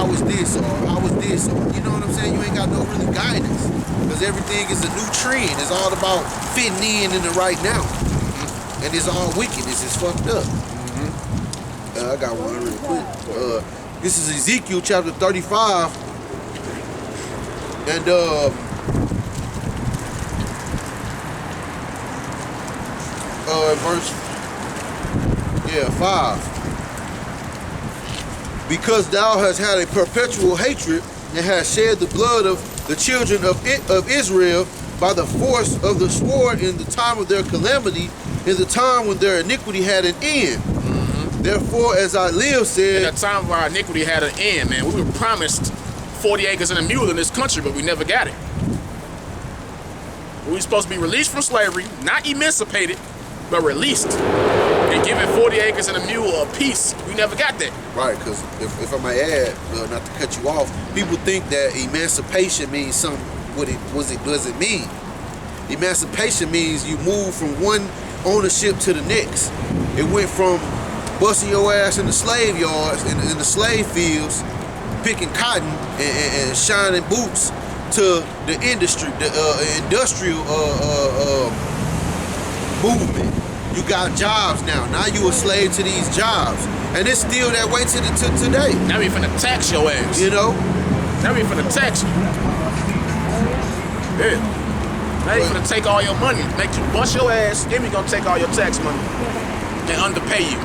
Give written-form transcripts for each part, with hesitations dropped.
was this, or I was this, or you know what I'm saying? You ain't got no really guidance. Because everything is a new trend. It's all about fitting in the right now. And it's all wickedness. It's fucked up. I got one real quick. This is Ezekiel chapter 35. And verse 5. Because thou hast had a perpetual hatred and hast shed the blood of the children of Israel by the force of the sword in the time of their calamity, in the time when their iniquity had an end. Therefore, as I live, said... In the time where our iniquity had an end, man. We were promised 40 acres and a mule in this country, but we never got it. We were supposed to be released from slavery, not emancipated, but released. And given 40 acres and a mule a piece, we never got that. Right, because if I might add, not to cut you off, people think that emancipation means something. What does it mean? Emancipation means you move from one ownership to the next. It went from busting your ass in the slave yards, in the slave fields, picking cotton and shining boots, to the industry, the industrial movement. You got jobs now. Now you a slave to these jobs, and it's still that way to today. Now we finna tax your ass. You know. Now we finna tax you. Yeah. Now we finna take all your money, make you bust your ass, and we gonna take all your tax money and underpay you.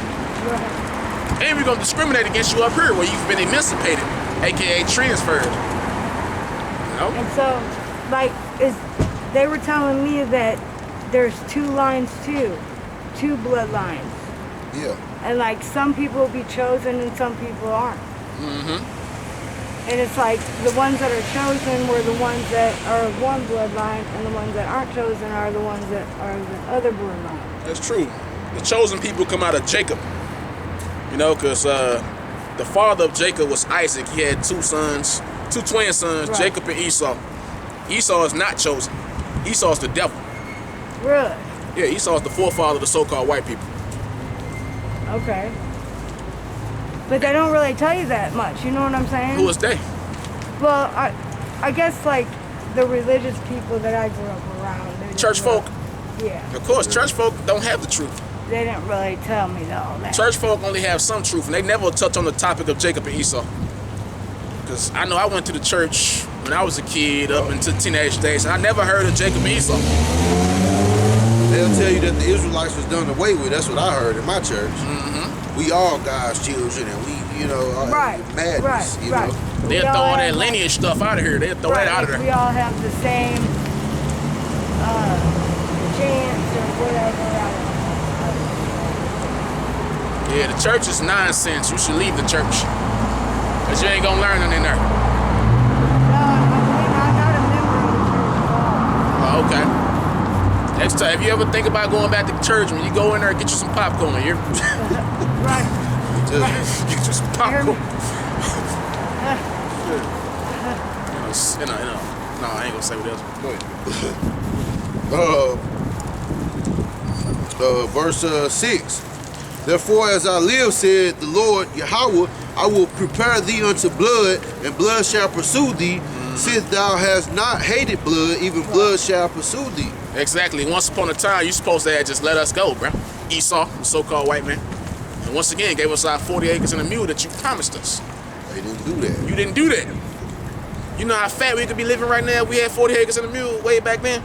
And we're gonna discriminate against you up here where you've been emancipated, aka transferred. You know? And so, like, they were telling me that there's two lines too, two bloodlines. Yeah. And like some people will be chosen and some people aren't. And it's like the ones that are chosen were the ones that are of one bloodline, and the ones that aren't chosen are the ones that are of the other bloodline. That's true. The chosen people come out of Jacob. You know, because the father of Jacob was Isaac. He had two sons, two twin sons, right. Jacob and Esau. Esau is not chosen. Esau is the devil. Really? Yeah, Esau is the forefather of the so-called white people. Okay. But they don't really tell you that much, you know what I'm saying? Who is they? Well, I guess like the religious people that I grew up around. Church folk. Yeah. Of course, church folk don't have the truth. They didn't really tell me all that. Church folk only have some truth, and they never touch on the topic of Jacob and Esau. Because I know I went to the church when I was a kid up into teenage days, and I never heard of Jacob and Esau. They'll tell you that the Israelites was done away with. That's what I heard in my church. We all God's children, and we, you know, madness, you know. They'll throw all that lineage stuff out of here. They'll throw that out of there. We all have the same chance or whatever. Yeah, the church is nonsense. You should leave the church. Because you ain't going to learn nothing in there. No, I'm not a member of the church at all. Oh, okay. Next time, if you ever think about going back to church, when you go in there and get you some popcorn, you're... Right. Get you some popcorn. No, I ain't going to say what else. Go ahead. Verse 6. Therefore, as I live, said the Lord Yahweh, I will prepare thee unto blood, and blood shall pursue thee. Since thou hast not hated blood, even blood shall pursue thee. Exactly. Once upon a time, you supposed to have just let us go, bro. Esau, the so-called white man. And once again, gave us our 40 acres and a mule that you promised us. They didn't do that. You didn't do that. You know how fat we could be living right now if we had 40 acres and a mule way back then?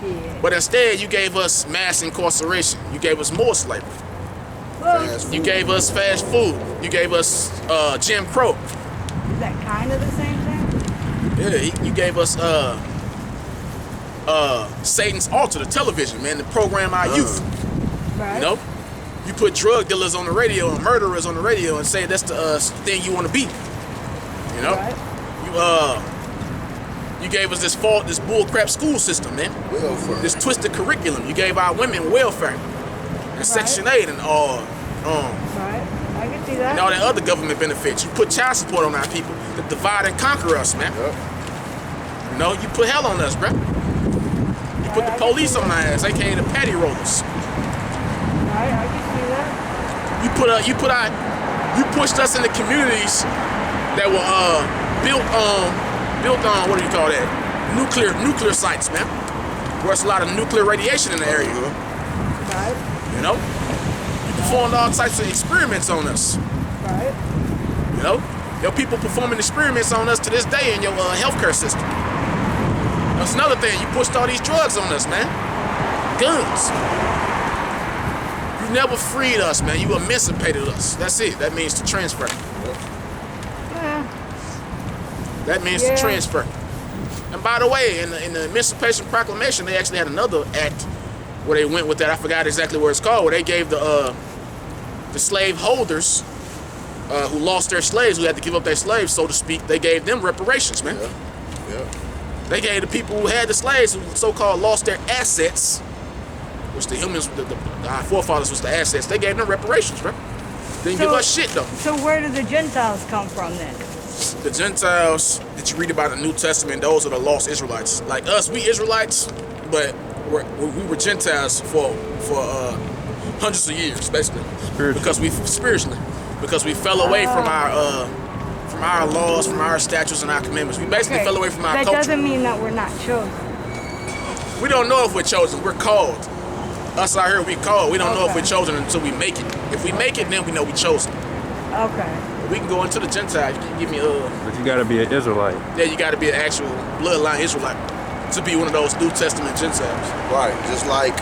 Yeah. But instead, you gave us mass incarceration. You gave us more slavery. You gave us fast food. You gave us Jim Crow. Is that kind of the same thing? Yeah, you gave us Satan's Altar, the television, man, to program our youth. Right. You know? You put drug dealers on the radio and murderers on the radio and say that's the thing you want to be. You know? Right. You gave us this bullcrap school system, man. Welfare. This twisted curriculum. You gave our women welfare. And Section 8 and Right. I can see that. and all that other government benefits. You put child support on our people to divide and conquer us, man. Yep. You know, you put hell on us, bro. You put the police on our ass, aka the patty rollers. Right, I can see that. You pushed us in the communities that were built on what do you call that? Nuclear sites, man. There's a lot of nuclear radiation in the area. Right. You know, you performed all types of experiments on us. Right. You know, your people performing experiments on us to this day in your healthcare system. That's another thing. You pushed all these drugs on us, man. Guns. You never freed us, man. You emancipated us. That's it. That means to transfer. Yeah. That means to transfer. And by the way, in the Emancipation Proclamation, they actually had another act where they went with that. I forgot exactly what it's called. Where they gave the slave holders who lost their slaves, who had to give up their slaves, so to speak, they gave them reparations, man. Yeah. They gave the people who had the slaves, who so-called lost their assets, which the humans, our forefathers was the assets, they gave them reparations, right? Didn't give us shit, though. So where do the Gentiles come from then? The Gentiles that you read about in the New Testament, those are the lost Israelites. Like us, we Israelites, but we were Gentiles for hundreds of years, basically. Because we fell away from our laws, from our statutes and our commandments. We basically fell away from our culture. That doesn't mean that we're not chosen. We don't know if we're chosen. We're called. Us out here, we called. We don't know if we're chosen until we make it. If we make it, then we know we're chosen. Okay. We can go into the Gentiles. You can give me But you gotta be an Israelite. Yeah, you gotta be an actual bloodline Israelite to be one of those New Testament Gentiles. Right. Just like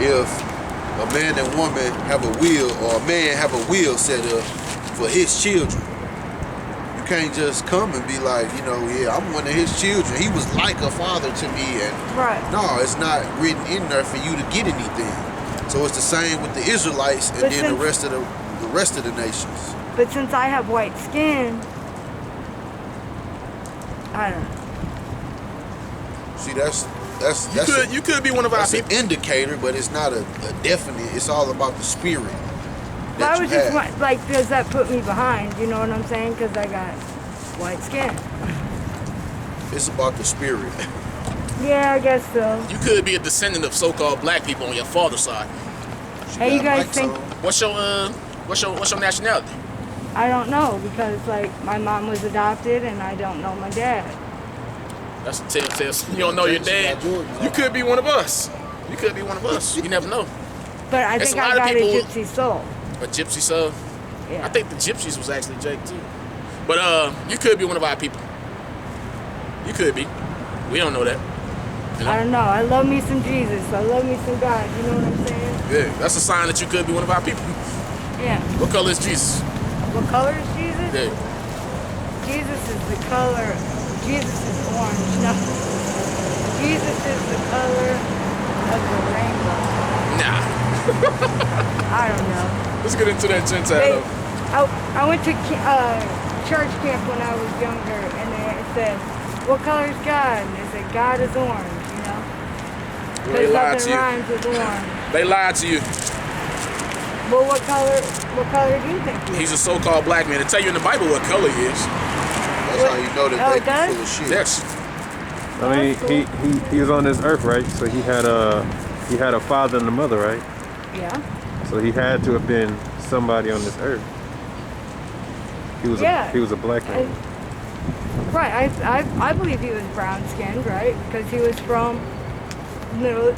if a man and woman have a will, or a man have a will set up for his children. You can't just come and be like, yeah, I'm one of his children. He was like a father to me, and no, it's not written in there for you to get anything. So it's the same with the Israelites and then the rest of the nations. But since I have white skin, I don't know. See, you could be one of our people. That's an indicator, but it's not a definite. It's all about the spirit. Well, I was just like, does that put me behind? You know what I'm saying? Because I got white skin. It's about the spirit. Yeah, I guess so. You could be a descendant of so-called black people on your father's side. Hey, you guys think? What's your nationality? I don't know, because like my mom was adopted and I don't know my dad. That's a telltale. You don't know your dad. You could be one of us. You could be one of us. You never know. But I think I got a gypsy soul. A gypsy soul? Yeah. I think the gypsies was actually Jake too. But you could be one of our people. You could be. We don't know that. You know? I don't know. I love me some Jesus. I love me some God. You know what I'm saying? Yeah, that's a sign that you could be one of our people. Yeah. What color is Jesus? What color is Jesus? Yeah. Jesus is the color. Jesus is orange. No. Jesus is the color of the rainbow. Nah. I don't know. Let's get into that Gentile. I went to church camp when I was younger, and it said, "What color is God?" And they said, "God is orange." You know. They lied to you. Rhymes with orange. They lied to you. Well, what color do you think he is? He's a so-called black man. They tell you in the Bible what color he is. That's how you know that they full of shit. Yes. I mean, he was on this earth, right? So he had a father and a mother, right? Yeah. So he had to have been somebody on this earth. He was a black man. Right. I believe he was brown skinned, right? Because he was from middle.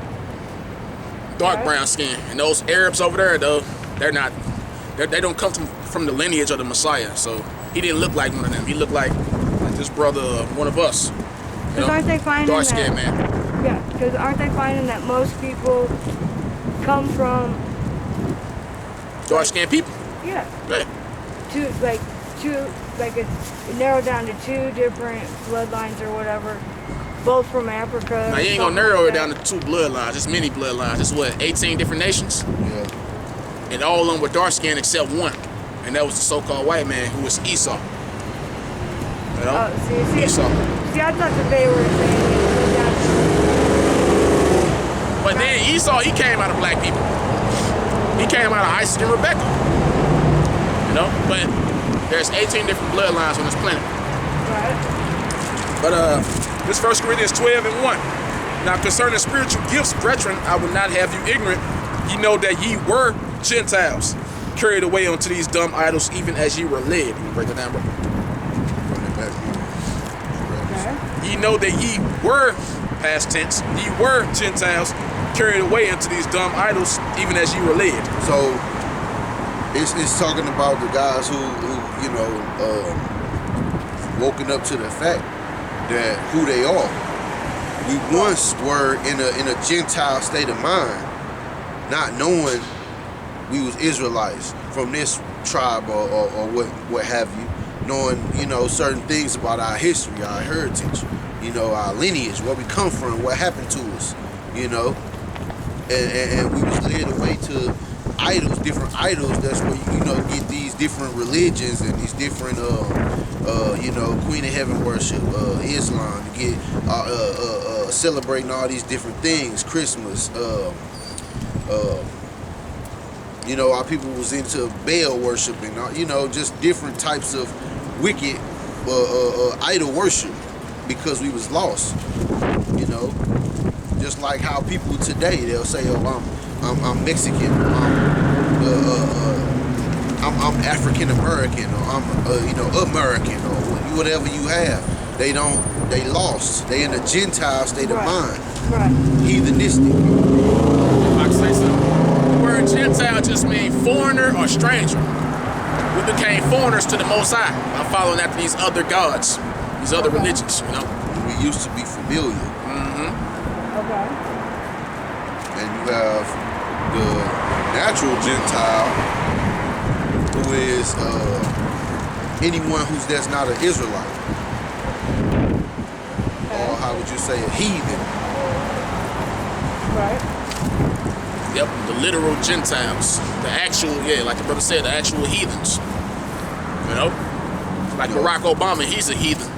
Dark brown skin. And those Arabs over there, though, they don't come from the lineage of the Messiah. So he didn't look like one of them. He looked like this brother, one of us. Because aren't they finding dark skinned man? Yeah. Because aren't they finding that most people come from dark skinned people? Yeah. Right. It narrowed down to 2 different bloodlines or whatever. Both from Africa. Now, you ain't gonna narrow it down to 2 bloodlines. It's many bloodlines. It's what, 18 different nations? Yeah. And all of them were dark skinned except one. And that was the so-called white man who was Esau. You know? See, Esau. See, I thought that they were saying it. But then Esau, he came out of black people. He came out of Isaac and Rebecca. You know? But there's 18 different bloodlines on this planet. Right. But this 1 Corinthians 12 and 1. Now concerning spiritual gifts, brethren, I would not have you ignorant. Ye know that ye were Gentiles, carried away unto these dumb idols, even as ye were led. You break it down, bro. Okay. Ye know that ye were, past tense, ye were Gentiles, carried away into these dumb idols, even as ye were led. So it's talking about the guys who woken up to the fact that who they are. We once were in a Gentile state of mind, not knowing we was Israelites from this tribe or what have you, knowing certain things about our history, our heritage, our lineage, where we come from, what happened to us, and we was led away to idols, different idols. That's where you get these different religions and these different Queen of Heaven worship, Islam, get celebrating all these different things, Christmas, our people was into Baal worshiping, just different types of wicked idol worship because we was lost, just like how people today, they'll say, oh, I'm Mexican, I'm African American, or I'm American, or whatever you have. They lost. They in a Gentile state of mind. Right. Heathenistic. If I can say something, the word Gentile just means foreigner or stranger. We became foreigners to the Most High by following after these other gods, these other religions, We used to be familiar. Okay. And you have the natural Gentile, who is anyone that's not an Israelite. Or how would you say a heathen? Right. Yep, the literal Gentiles. The actual, like the brother said, the actual heathens. Like Barack Obama, he's a heathen.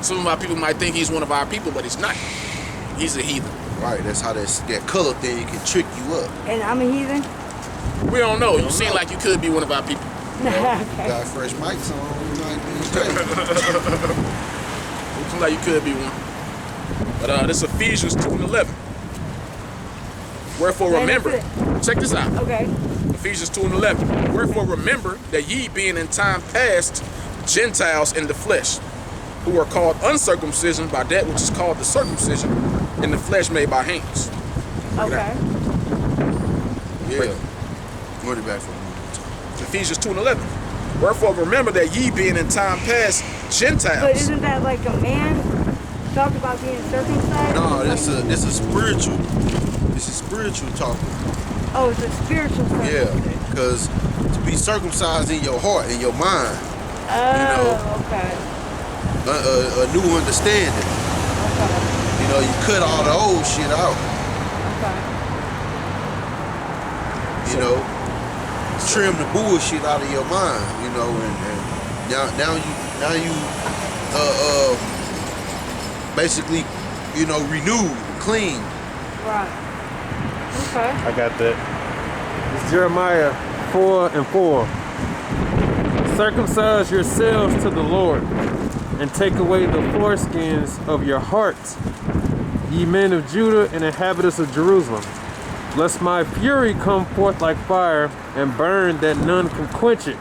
Some of our people might think he's one of our people, but he's not. He's a heathen. Right, that's how that color thing can trick you up. And I'm a heathen? We don't know. You seem like you could be one of our people. You Okay. got fresh mics on, you might be straight. You seem like you could be one. But this is Ephesians 2:11. Wherefore remember, check this out. Okay. Ephesians 2:11. Wherefore remember that ye being in time past Gentiles in the flesh, who are called uncircumcision by that which is called the circumcision in the flesh made by hands. Okay. Yeah. Run it back for a moment. Ephesians 2:11. Wherefore remember that ye being in time past Gentiles. But isn't that like a man? Talk about being circumcised? No, this is spiritual. This is spiritual talking. Oh, it's a spiritual circumcision. Yeah, because to be circumcised in your heart, in your mind, Oh, okay. a new understanding. Okay. You cut all the old shit out. Okay. Trim the bullshit out of your mind. And now you basically, renewed, clean. Right. Okay. I got that. It's Jeremiah 4:4. Circumcise yourselves to the Lord, and take away the foreskins of your hearts, ye men of Judah and inhabitants of Jerusalem, lest my fury come forth like fire and burn that none can quench it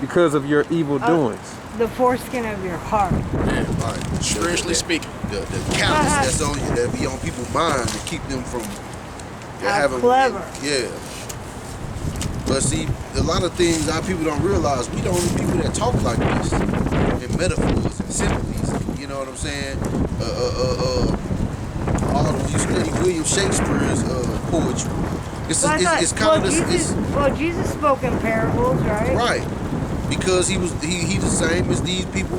because of your evil doings. The foreskin of your heart. Yeah. Right. Spiritually speaking. The callous that's on you, that be on people's mind to keep them from having. Clever. Yeah. But see, a lot of things our people don't realize, we the only people that talk like this in metaphors and similes. You know what I'm saying? All when you study William Shakespeare's poetry, it's kind of this. Well, Jesus spoke in parables, right? Right, because he the same as these people,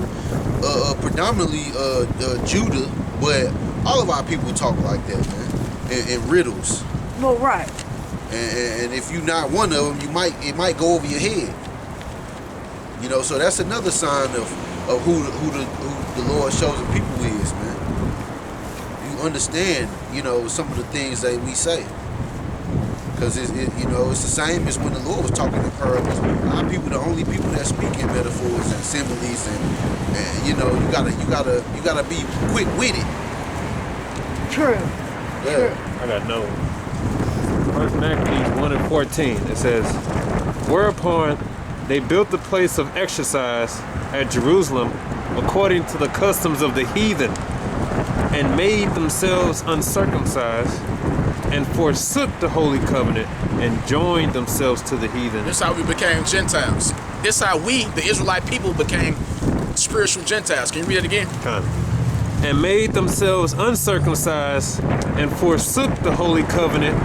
predominantly Judah, but all of our people talk like that, man, in riddles. Well, right. And if you're not one of them, it might go over your head. So that's another sign of who the Lord shows the people is, man. You understand, some of the things that we say. Because it's the same as when the Lord was talking in parables. Our people, the only people that speak in metaphors and similes, and you gotta be quick with it. True. Yeah. True. I got no. First Maccabees 1:14. It says, whereupon They built the place of exercise at Jerusalem according to the customs of the heathen, and made themselves uncircumcised, and forsook the holy covenant, and joined themselves to the heathen. This is how we became Gentiles. This is how we, the Israelite people, became spiritual Gentiles. Can you read it again? And made themselves uncircumcised, and forsook the holy covenant,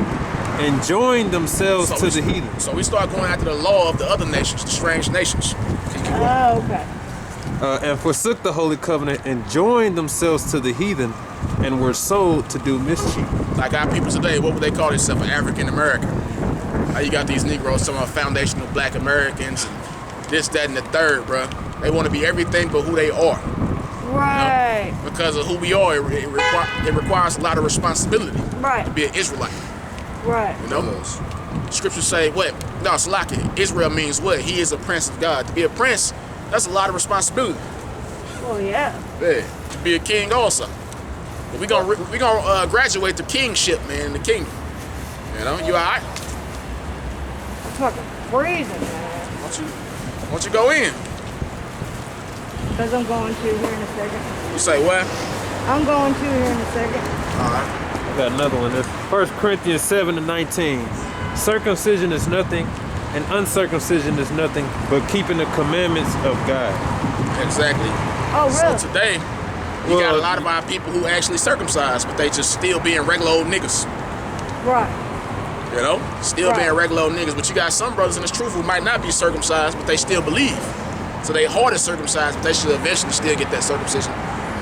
and joined themselves to the heathen. So we start going after the law of the other nations, the strange nations. Oh, okay. And forsook the holy covenant, and joined themselves to the heathen, and were sold to do mischief. Like our people today, what would they call themselves? African American. How you got these Negroes talking about foundational Black Americans and this, that, and the third, bro. They want to be everything but who they are. Right. You know? Because of who we are, it requires a lot of responsibility Right. to be an Israelite. Right. You know? Scriptures say what? No, Salaki. Israel means what? He is a prince of God. To be a prince, that's a lot of responsibility. Well, yeah. Yeah. To be a king also. But we gonna graduate to kingship, man, in the kingdom. You know, you alright? It's fucking freezing, man. Why don't you go in? Because I'm going to here in a second. You say what? I'm going to here in a second. Alright. I got another one. This 1 Corinthians 7:19. Circumcision is nothing, and uncircumcision is nothing, but keeping the commandments of God. Exactly. Oh, really? So today, we got a lot of our people who actually circumcised, but they just still being regular old niggas. Right. You know? Still being regular old niggas. But you got some brothers in this truth who might not be circumcised, but they still believe. So they heart is circumcised, but they should eventually still get that circumcision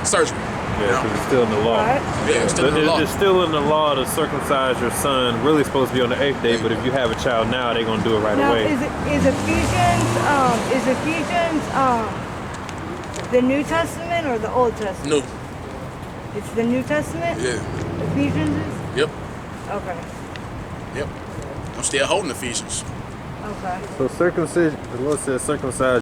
surgery. Yeah, because it's still in the law. Right. Yeah, it's still in the law. It's still in the law to circumcise your son. Really supposed to be on the 8th day, but if you have a child now, they're gonna do it right Now, away. is Ephesians the New Testament or the Old Testament? No. It's the New Testament? Yeah. Ephesians is? Yep. Okay. Yep. I'm still holding Ephesians. Okay. So circumcision, the Lord says circumcise